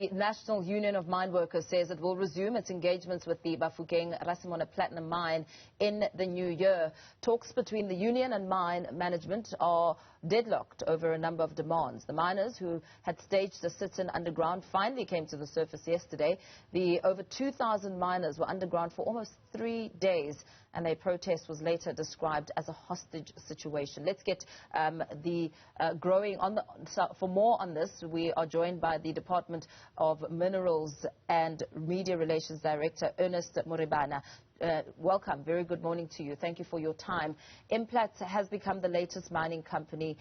The National Union of Mineworkers says it will resume its engagements with the Bafokeng-Rasimone Platinum Mine in the new year. Talks between the union and mine management are deadlocked over a number of demands. The miners who had staged a sit-in underground finally came to the surface yesterday. The over 2,000 miners were underground for almost 3 days, and their protest was later described as a hostage situation. Let's get for more on this, we are joined by the Department of Minerals and Media Relations Director, Ernest Morebana. Welcome. Very good morning to you. Thank you for your time. Implats has become the latest mining company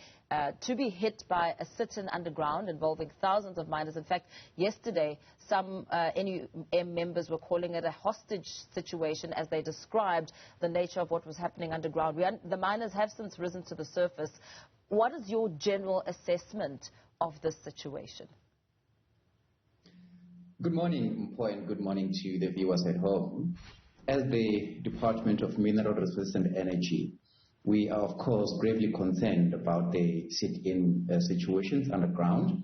to be hit by a sit-in underground involving thousands of miners. In fact, yesterday, some NUM members were calling it a hostage situation as they described the nature of what was happening underground. The miners have since risen to the surface. What is your general assessment of this situation? Good morning, Mpho, and good morning to the viewers at home. As the Department of Mineral Resources and Energy, we are, of course, gravely concerned about the sit-in situations underground,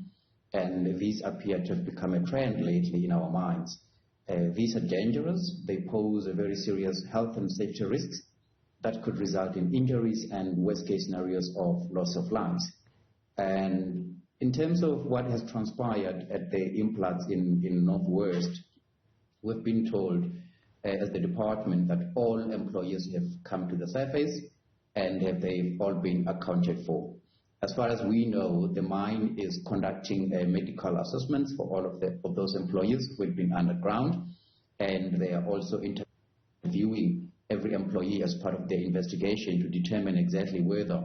and these appear to have become a trend lately in our mines. These are dangerous. They pose a very serious health and safety risks that could result in injuries and worst-case scenarios of loss of lives. And in terms of what has transpired at the Implats in Northwest, we've been told as the department that all employees have come to the surface and they've all been accounted for. As far as we know, the mine is conducting medical assessments for all of those employees who have been underground, and they are also interviewing every employee as part of their investigation to determine exactly whether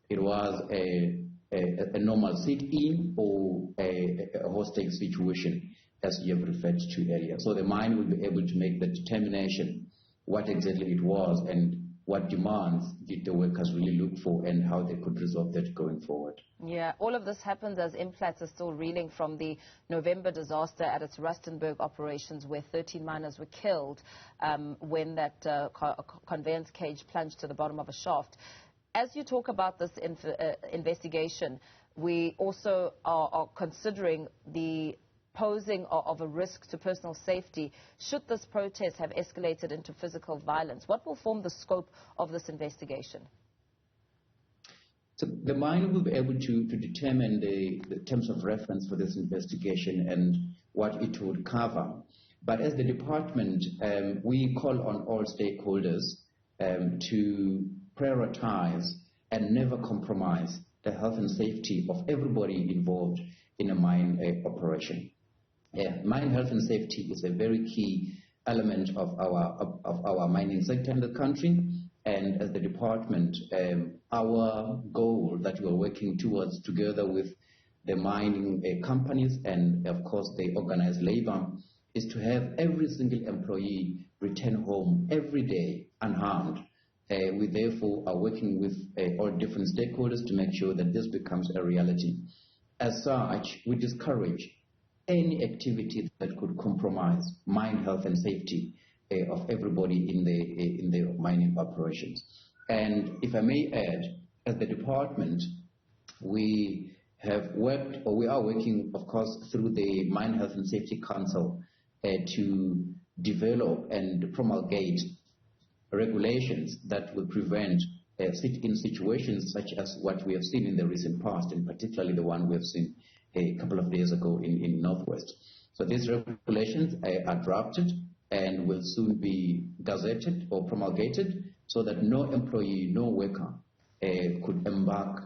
it was a normal sit-in or a hostage situation, as you have referred to earlier. So the mine will be able to make the determination what exactly it was and what demands did the workers really look for and how they could resolve that going forward. Yeah, all of this happens as Implats is still reeling from the November disaster at its Rustenburg operations, where 13 miners were killed when that conveyance cage plunged to the bottom of a shaft. As you talk about this investigation, we also are considering the posing of a risk to personal safety should this protest have escalated into physical violence. What will form the scope of this investigation? So the mine will be able to determine the terms of reference for this investigation and what it would cover. But as the department, we call on all stakeholders to prioritize and never compromise the health and safety of everybody involved in a mine operation. Mine health and safety is a very key element of our mining sector in the country, and as the department, our goal that we are working towards together with the mining companies and of course the organized labor is to have every single employee return home every day unharmed. We therefore are working with all different stakeholders to make sure that this becomes a reality. As such, we discourage any activity that could compromise mine health and safety of everybody in the mining operations. And if I may add, as the department, we have worked, or we are working, of course, through the Mine Health and Safety Council to develop and promulgate regulations that will prevent sit-in situations such as what we have seen in the recent past, and particularly the one we have seen a couple of days ago in Northwest. So these regulations are drafted and will soon be gazetted or promulgated so that no employee, no worker could embark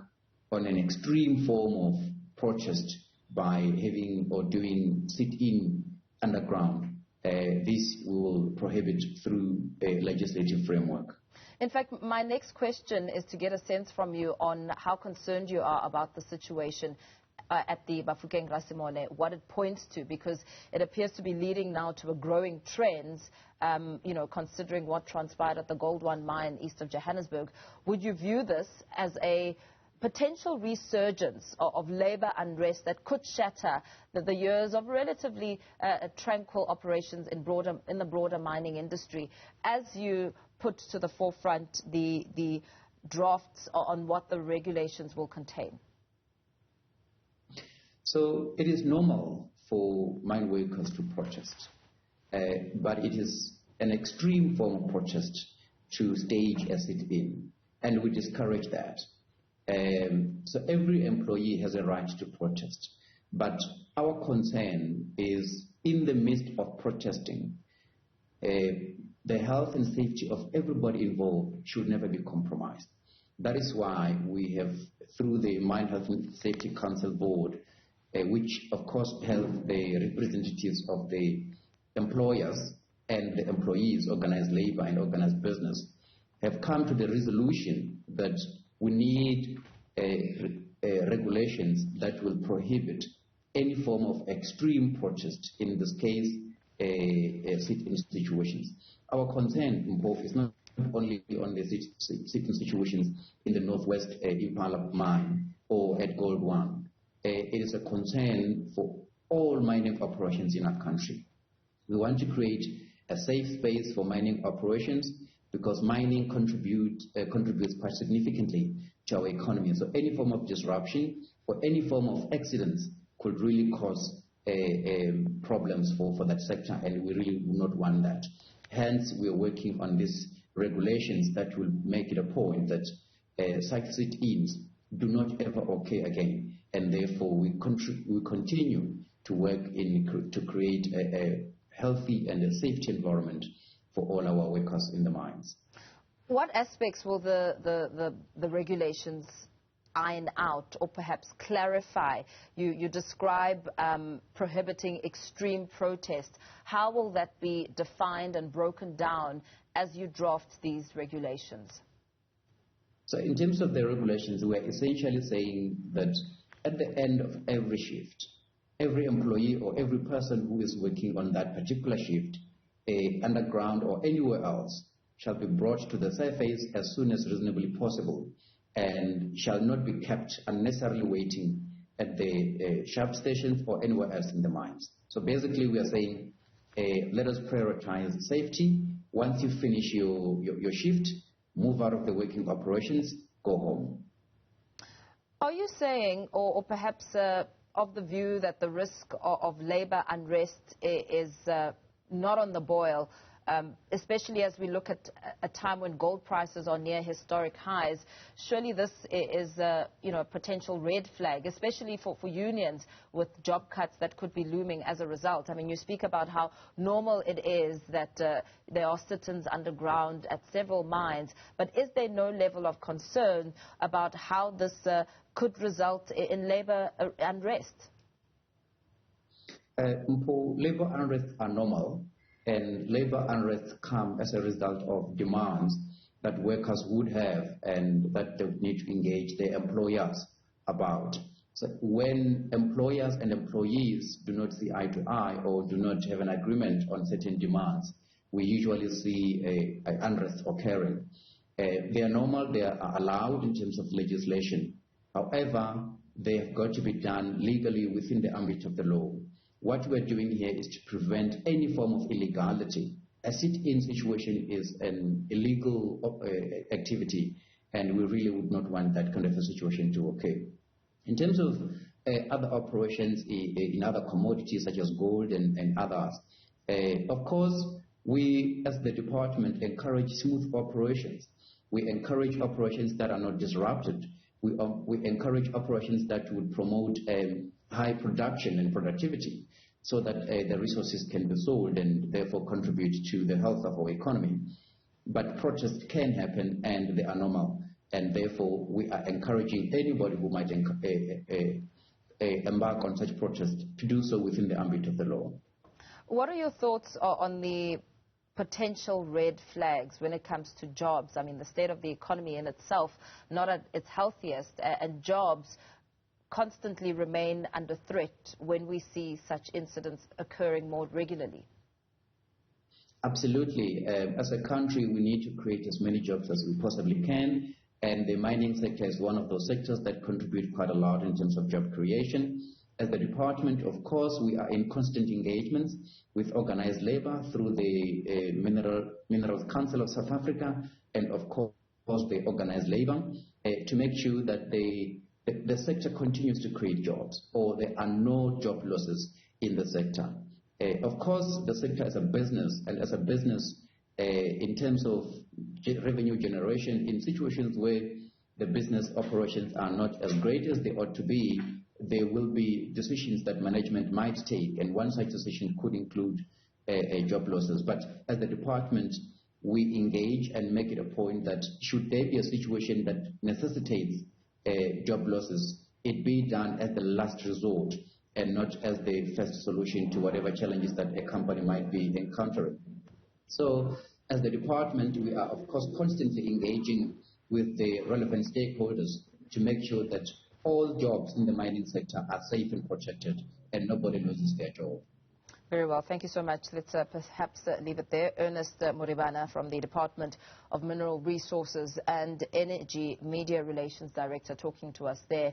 on an extreme form of protest by having or doing sit-in underground. This we will prohibit through a legislative framework. In fact, my next question is to get a sense from you on how concerned you are about the situation at the Bafokeng-Rasimone, what it points to, because it appears to be leading now to a growing trend, considering what transpired at the Gold One mine east of Johannesburg. Would you view this as a potential resurgence of labor unrest that could shatter the years of relatively tranquil operations in the broader mining industry, as you put to the forefront the drafts on what the regulations will contain? So it is normal for mine workers to protest. But it is an extreme form of protest to stage a sit-in, and we discourage that. So every employee has a right to protest. But our concern is, in the midst of protesting, the health and safety of everybody involved should never be compromised. That is why we have, through the Mine Health and Safety Council Board, which of course held the representatives of the employers and the employees, organized labor and organized business, have come to the resolution that we need regulations that will prohibit any form of extreme protest, in this case, sit-in situations. Our concern, Mpofu, is not only on the sit-in situations in the Northwest Impala mine or at Gold One. It is a concern for all mining operations in our country. We want to create a safe space for mining operations because mining contributes quite significantly to our economy. So any form of disruption or any form of accidents could really cause problems for that sector, and we really would not want that. Hence, we are working on these regulations that will make it a point that such sit-ins do not ever occur again, and therefore we continue to work to create a healthy and a safety environment for all our workers in the mines. What aspects will the regulations iron out or perhaps clarify? You describe prohibiting extreme protest. How will that be defined and broken down as you draft these regulations? So in terms of the regulations, we're essentially saying that at the end of every shift, every employee or every person who is working on that particular shift, underground or anywhere else, shall be brought to the surface as soon as reasonably possible and shall not be kept unnecessarily waiting at the shaft stations or anywhere else in the mines. So basically we are saying, let us prioritize safety. Once you finish your shift, move out of the working operations, go home. Are you saying, or perhaps of the view that the risk of labor unrest is not on the boil, especially as we look at a time when gold prices are near historic highs? Surely this is a potential red flag, especially for unions with job cuts that could be looming as a result. I mean, you speak about how normal it is that there are sit-ins underground at several mines, but is there no level of concern about how this could result in labor unrest? Labor unrest are normal. And labor unrest come as a result of demands that workers would have and that they would need to engage their employers about. So when employers and employees do not see eye to eye or do not have an agreement on certain demands, we usually see an unrest occurring. They are normal, they are allowed in terms of legislation. However, they have got to be done legally within the ambit of the law. What we're doing here is to prevent any form of illegality. A sit-in situation is an illegal activity, and we really would not want that kind of a situation to occur. In terms of other operations in other commodities such as gold and others, of course, we as the department encourage smooth operations. We encourage operations that are not disrupted. We encourage operations that would promote high production and productivity so that the resources can be sold and therefore contribute to the health of our economy. But protests can happen and they are normal, and therefore we are encouraging anybody who might embark on such protests to do so within the ambit of the law. What are your thoughts on the potential red flags when it comes to jobs? I mean, the state of the economy in itself, not at its healthiest, and jobs constantly remain under threat when we see such incidents occurring more regularly. Absolutely. As a country, we need to create as many jobs as we possibly can, and the mining sector is one of those sectors that contribute quite a lot in terms of job creation. As the department, of course, we are in constant engagements with organized labor through the Minerals Council of South Africa and, of course, the organized labor to make sure that the sector continues to create jobs or there are no job losses in the sector. Of course, the sector as a business, and as a business in terms of revenue generation, in situations where the business operations are not as great as they ought to be, there will be decisions that management might take, and one such decision could include job losses. But as the department, we engage and make it a point that should there be a situation that necessitates job losses, it be done as the last resort and not as the first solution to whatever challenges that a company might be encountering. So as the department, we are of course constantly engaging with the relevant stakeholders to make sure that all jobs in the mining sector are safe and protected and nobody loses their job. Very well. Thank you so much. Let's perhaps leave it there. Ernest Moribana from the Department of Mineral Resources and Energy Media Relations Director talking to us there.